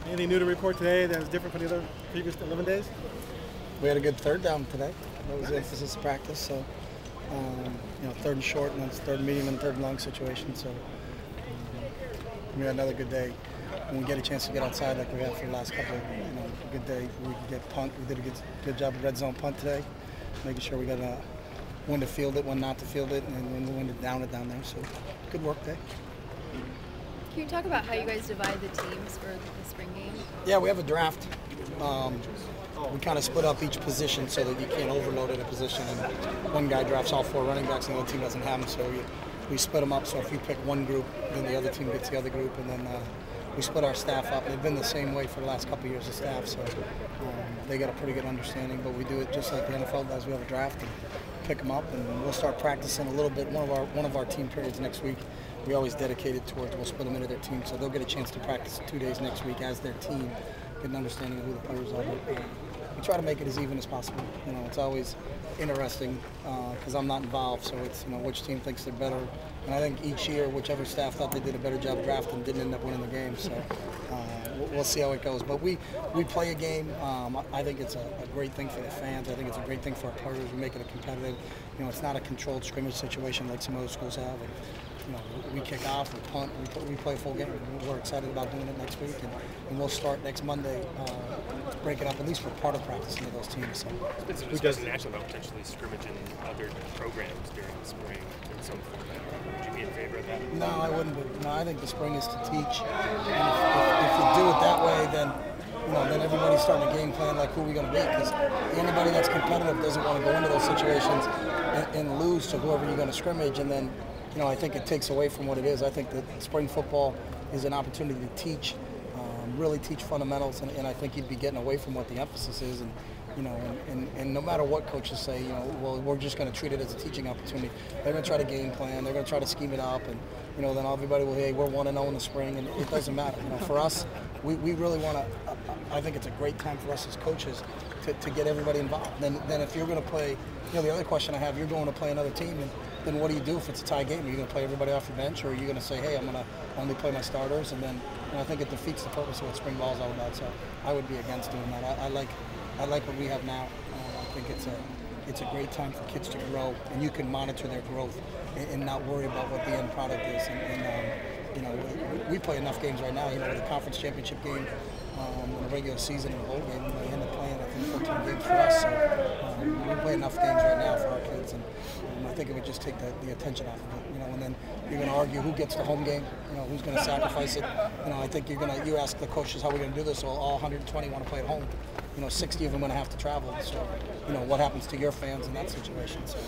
Anything new to report today that was different from the other previous 11 days? We had a good third down today. That was the emphasis of practice. So, third and short, and then it's third and medium and third and long situation. So, we had another good day. When we get a chance to get outside like we have for the last couple, good day. We could get punt. We did a good job of red zone punt today, making sure we got when to field it, when not to field it, and when to down it down there. So, good work day. Can you talk about how you guys divide the teams for the spring game? Yeah, we have a draft. We kind of split up each position so that you can't overload at a position, and one guy drafts all 4 running backs and the other team doesn't have them, so we split them up. So if you pick one group, then the other team gets the other group, and then we split our staff up. They've been the same way for the last couple of years, the staff, so they got a pretty good understanding, but we do it just like the NFL does. We have a draft and pick them up, and we'll start practicing a little bit. One of our team periods next week, we always dedicate it towards, we'll split them into their team, so they'll get a chance to practice 2 days next week as their team, get an understanding of who the players are. We try to make it as even as possible. It's always interesting because I'm not involved, so it's which team thinks they're better. And I think each year, whichever staff thought they did a better job drafting didn't end up winning the game. So we'll see how it goes. But we play a game. I think it's a great thing for the fans. I think it's a great thing for our players. We make it a competitive. It's not a controlled scrimmage situation like some other schools have. And, we kick off, we punt, we play a full game. We're excited about doing it next week, and we'll start next Monday, break it up at least for part of practice into those teams. So there's a discussion nationally about potentially scrimmaging other programs during the spring in some format. Would you be in favor of that? No, I wouldn't be. No, I think the spring is to teach, and if you do it that way, then then everybody's starting a game plan like who are we going to beat, because anybody that's competitive doesn't want to go into those situations and lose to whoever you're going to scrimmage, and then I think it takes away from what it is. I think that spring football is an opportunity to teach, really teach fundamentals, and I think you'd be getting away from what the emphasis is. And no matter what coaches say, well, we're just going to treat it as a teaching opportunity. They're going to try to game plan. They're going to try to scheme it up, and then everybody will, hey, we're 1-0 in the spring, and it doesn't matter. For us, we really want to. I think it's a great time for us as coaches to get everybody involved. Then if you're going to play, the other question I have, you're going to play another team, and then what do you do if it's a tie game? Are you going to play everybody off your bench, or are you going to say, hey, I'm going to only play my starters? And then I think it defeats the purpose of what spring ball is all about. So I would be against doing that. I like what we have now. I think it's a great time for kids to grow, and you can monitor their growth and not worry about what the end product is. We play enough games right now. With the conference championship game, in the regular season, and the bowl game, we end up playing I think 14 games for us. So we play enough games right now for our kids, and I think it would just take the attention off of it. And then you're going to argue who gets the home game. Who's going to sacrifice it. I think you ask the coaches how we're going to do this. Well, all 120 want to play at home. 60 of them are going to have to travel. So, what happens to your fans in that situation? So,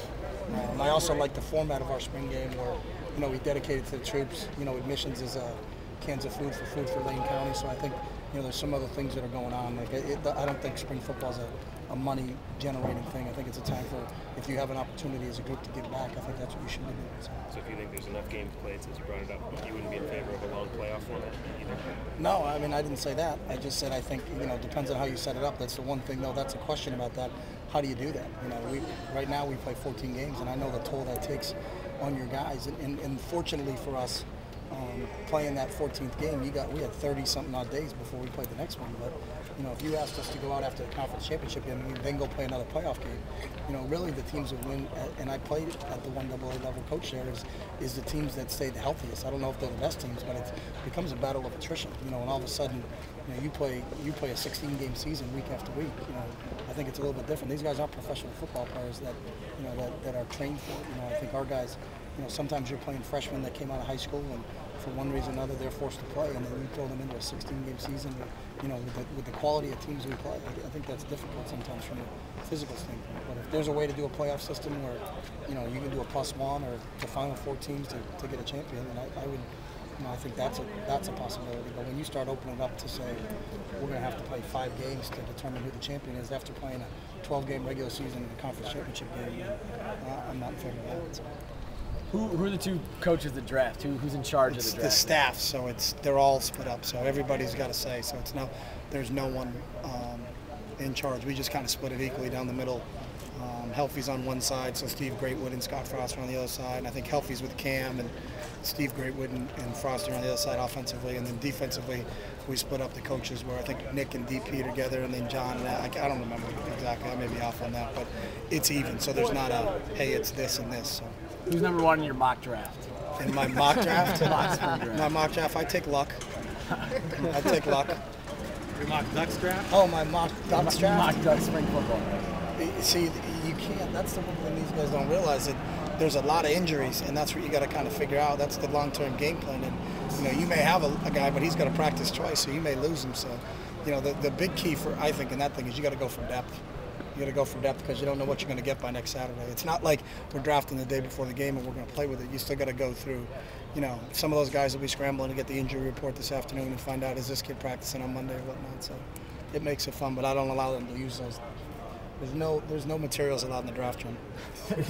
I also like the format of our spring game where, we dedicate it to the troops. Admissions is cans of food for Lane County. So I think, there's some other things that are going on. I don't think spring football is a money generating thing. I think it's a time for, if you have an opportunity as a group to give back, I think that's what you should be doing. So if you think there's enough games played, since you brought it up, you wouldn't be in favor of a long playoff format either? No, I didn't say that. I just said I think, depends on how you set it up. That's the one thing, though, that's a question about that. How do you do that? Right now we play 14 games, and I know the toll that takes on your guys. And fortunately for us, playing that 14th game, we had 30-something odd days before we played the next one. But if you asked us to go out after the conference championship game and then go play another playoff game, really the teams that win, and I played at the 1AA level coach there, is the teams that stay the healthiest. I don't know if they're the best teams, but it becomes a battle of attrition. And all of a sudden, you play a 16-game season week after week. I think it's a little bit different. These guys aren't professional football players that are trained for it. I think our guys, sometimes you're playing freshmen that came out of high school, and for one reason or another they're forced to play, and then you throw them into a 16-game season with the quality of teams we play. I think that's difficult sometimes from a physical standpoint. But if there's a way to do a playoff system where you can do a +1 or the final 4 teams to get a champion, then I would. I think that's a possibility. But when you start opening up to say we're going to have to play 5 games to determine who the champion is after playing a 12-game regular season and a conference championship game, I'm not in favor of that. So. Who are the 2 coaches that draft? Who's in charge of the draft? The staff, so they're all split up. So everybody's got a say. So there's no one in charge. We just kind of split it equally down the middle. Helfie's on one side, so Steve Greatwood and Scott Frost are on the other side. And I think Helfie's with Cam and Steve Greatwood and Frost are on the other side offensively. And then defensively, we split up the coaches where I think Nick and DP are together, and then John and I don't remember exactly. I may be off on that, but it's even. So there's not a, hey, it's this and this. So. Who's number one in your mock draft? In my mock draft? draft. My mock draft, I take luck. I take luck. Your mock Ducks draft? Oh, my mock Ducks draft? Mock Ducks spring football. See, you can't. That's the one thing these guys don't realize, that there's a lot of injuries, and that's what you got to kind of figure out. That's the long-term game plan. And you may have a guy, but he's got to practice twice, so you may lose him. So, the big key for, I think, in that thing is you got to go for depth. You got to go for depth because you don't know what you're going to get by next Saturday. It's not like we're drafting the day before the game and we're going to play with it. You still got to go through. Some of those guys will be scrambling to get the injury report this afternoon and find out, is this kid practicing on Monday or whatnot. So it makes it fun, but I don't allow them to use those. There's no materials allowed in the draft room.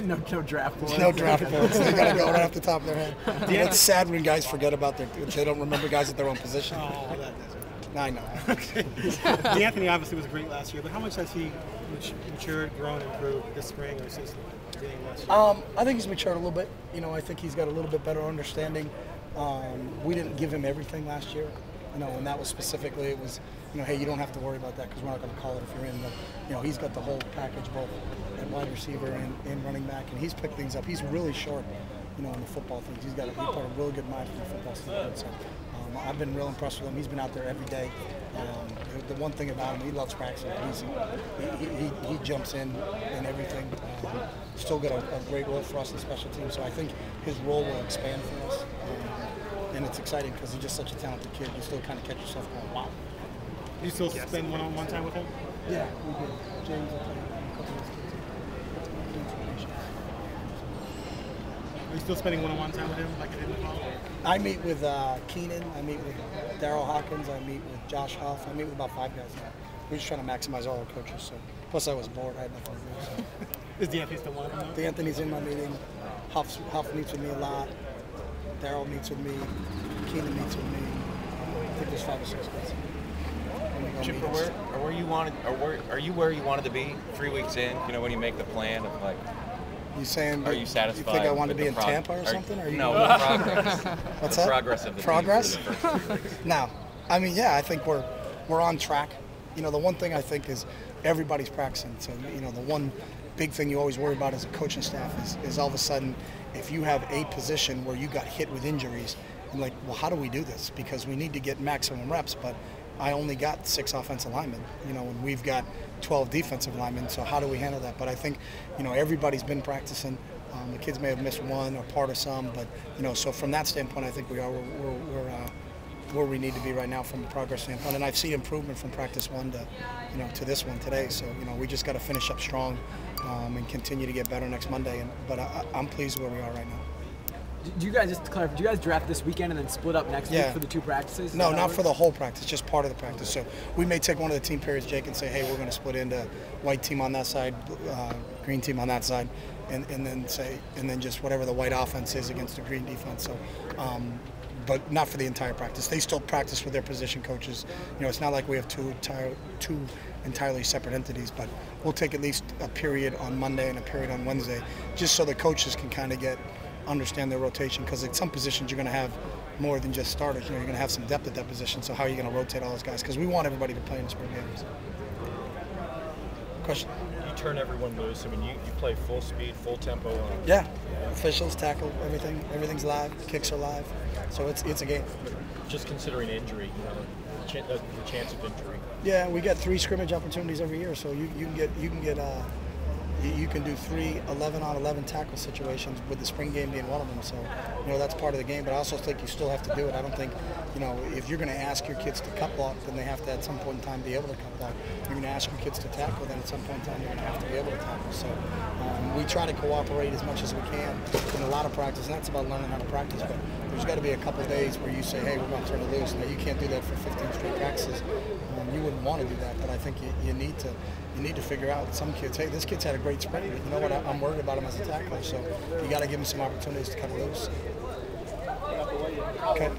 no draft boards. There's no draft boards. They got to go right off the top of their head. It's sad when guys forget about they don't remember guys at their own position. Oh, that doesn't. I know. DeAnthony obviously was great last year, but how much has he matured, grown, improved this spring or since the beginning of last year? I think he's matured a little bit. I think he's got a little bit better understanding. We didn't give him everything last year, and that was specifically, it was, hey, you don't have to worry about that because we're not going to call it if you're in. But, he's got the whole package, both at wide receiver and running back, and he's picked things up. He's really short, in the football things. He's got a really good mind for the football standpoint. So I've been real impressed with him. He's been out there every day. The one thing about him, he loves practicing. He jumps in and everything. Still got a great role for us in special teams, so I think his role will expand for us. And it's exciting because he's just such a talented kid. You still kind of catch yourself going, wow. Do you still spend one-on-one time with him? Yeah, we did. James, I played a couple of his kids. Are you still spending one-on-one time with him like you did in the fall? I meet with Keenan. I meet with Daryl Hawkins. I meet with Josh Huff. I meet with about 5 guys now. We're just trying to maximize all our coaches. So, plus I was bored. I had nothing to do. So. Is DeAnthony still one of them? DeAnthony's in my meeting. Huff meets with me a lot. Daryl meets with me. Keenan meets with me. I think there's 5 or 6 guys. Chip, are you where you wanted to be 3 weeks in? When you make the plan of like. You saying? Are you satisfied? You think I want to with be in Tampa or something? No, the progress. What's the that? Progress of the progress. Team for the first 3 weeks. No, I think we're on track. The one thing I think is everybody's practicing. So the one big thing you always worry about as a coaching staff is all of a sudden if you have a position where you got hit with injuries, I'm like, well, how do we do this? Because we need to get maximum reps, but I only got 6 offensive linemen, and we've got 12 defensive linemen, so how do we handle that? But I think, everybody's been practicing. The kids may have missed one or part of some, but, so from that standpoint, I think we're where we need to be right now from a progress standpoint. And I've seen improvement from practice 1 to, to this one today. So, we just got to finish up strong and continue to get better next Monday. But I'm pleased where we are right now. Do you guys, just to clarify, do you guys draft this weekend and then split up next week for the 2 practices? No, not for the whole practice, just part of the practice. So we may take one of the team periods, Jake, and say, hey, we're going to split into white team on that side, green team on that side, and then just whatever the white offense is against the green defense. So, but not for the entire practice. They still practice with their position coaches. It's not like we have two entirely separate entities, but we'll take at least a period on Monday and a period on Wednesday, just so the coaches can kind of understand their rotation, because at some positions you're going to have more than just starters. You're going to have some depth at that position, so how are you going to rotate all those guys? Because we want everybody to play in the spring games. Question? You turn everyone loose. I mean, you play full speed, full tempo. Yeah. Officials, tackle, everything's live. Kicks are live. So it's a game. Just considering injury, the chance of injury. Yeah, we get 3 scrimmage opportunities every year, so you can do 3 11-on-11 tackle situations, with the spring game being one of them. So, that's part of the game. But I also think you still have to do it. I don't think, if you're going to ask your kids to cut block, then they have to at some point in time be able to cut block. If you're going to ask your kids to tackle, then at some point in time you're going to have to be able to tackle. So we try to cooperate as much as we can in a lot of practice, and that's about learning how to practice. But there's got to be a couple of days where you say, hey, we're going to turn it loose. Now, you can't do that for 15 straight practices. You wouldn't want to do that, but I think you need to figure out some kids, hey, this kid's had a great spring, but you know what, I'm worried about him as a tackler, so you got to give him some opportunities to cut it loose. Okay.